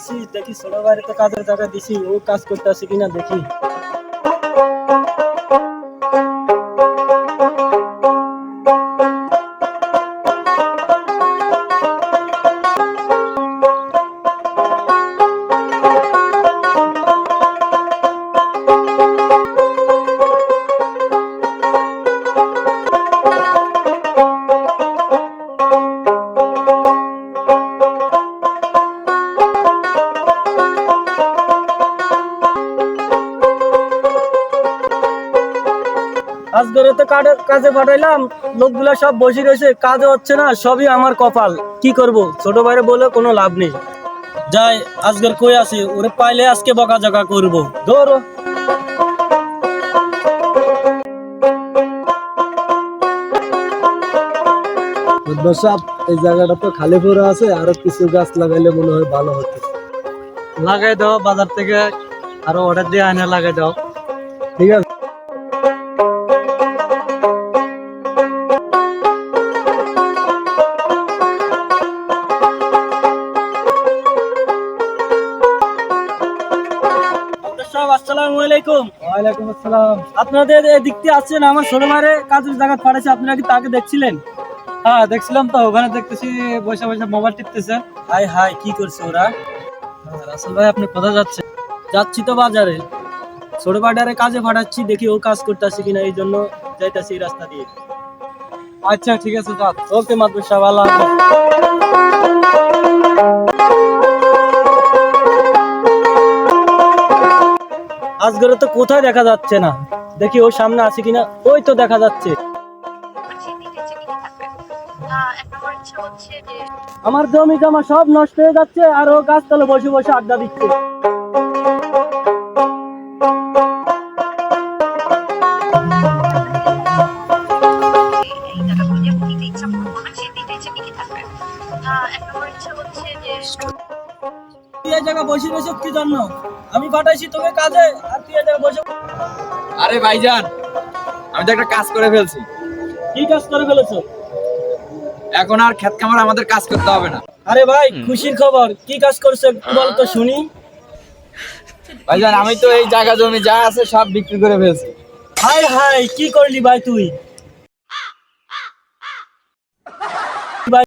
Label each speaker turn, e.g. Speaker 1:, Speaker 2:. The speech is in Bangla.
Speaker 1: আসি, দেখি ছোট বাড়িতে কাজের জায়গা দিছি, ও কাজ করতে আসি কিনা দেখি। আজগরে তো কাজে পাঠাইলাম, লোকগুলা সব বসে রয়েছে, কাজও হচ্ছে না, সবই আমার কপাল। কি করব, ছোট ভাইরে বলে কোনো লাভ নেই। যাই, আজগর কই আছে, ওরে পাইলে আজকে বকাঝকা করব। ধরো
Speaker 2: সাহেব, এই জায়গাটা তো খালি পড়ে আছে, আরো কিছু গাছ লাগাইলে মনে হয় ভালো হতো।
Speaker 1: লাগাই দাও, বাজার থেকে আরো অর্ডার দিয়ে আনে লাগাই দাও।
Speaker 2: ঠিক আছে।
Speaker 1: আসসালামু আলাইকুম।
Speaker 2: ওয়ালাইকুম আসসালাম।
Speaker 1: আপনাদের এদিক দিয়ে আসছেন, আমার ছোট মারে কাজের জায়গা পাঠাইছে, আপনারা কি তাকে দেখছিলেন?
Speaker 2: হ্যাঁ দেখছিলাম তো, ওখানে দেখতেছি বসে বসে মোবাইল টিপতেছে।
Speaker 1: হাই হাই, কি করছে ওরা?
Speaker 2: রাসেল ভাই, আপনি কোথায় যাচ্ছেন?
Speaker 1: যাচ্ছি তো বাজারে, ছোট বাজারে কাজে পাঠাচ্ছি, দেখি ও কাজ করতে আসে কিনা, এই জন্য যাইতাছি এই রাস্তা দিয়ে।
Speaker 2: আচ্ছা ঠিক আছে, যান।
Speaker 1: ওকে মাদবর সাহেব, আল্লাহ হাফেজ। আজগরে তো কোথায় দেখা যাচ্ছে না, দেখি ওর সামনে আছে কিনা। ওই তো দেখা যাচ্ছে। আমার জমি জমা সব নষ্ট হয়ে যাচ্ছে, আর ও গাছতলে বসে বসে আড্ডা দিচ্ছে। তুই এই জায়গা বসে রয়েছিস কি জন্য? আমি পাঠাইছি তোকে কাজে, আর তুই এই জায়গা বসে।
Speaker 3: আরে ভাইজান, আমি তো একটা কাজ করে ফেলছি।
Speaker 1: কি কাজ করে ফেলেছো?
Speaker 3: এখন আর ক্ষেত খামার আমাদের কাজ করতে হবে না।
Speaker 1: আরে ভাই, খুশির খবর, কি কাজ করছো বল তো শুনি।
Speaker 3: ভাইজান, আমি তো এই জায়গা জমি যা আছে সব বিক্রি করে ফেলছি।
Speaker 1: হাই হাই, কি করলি ভাই তুই?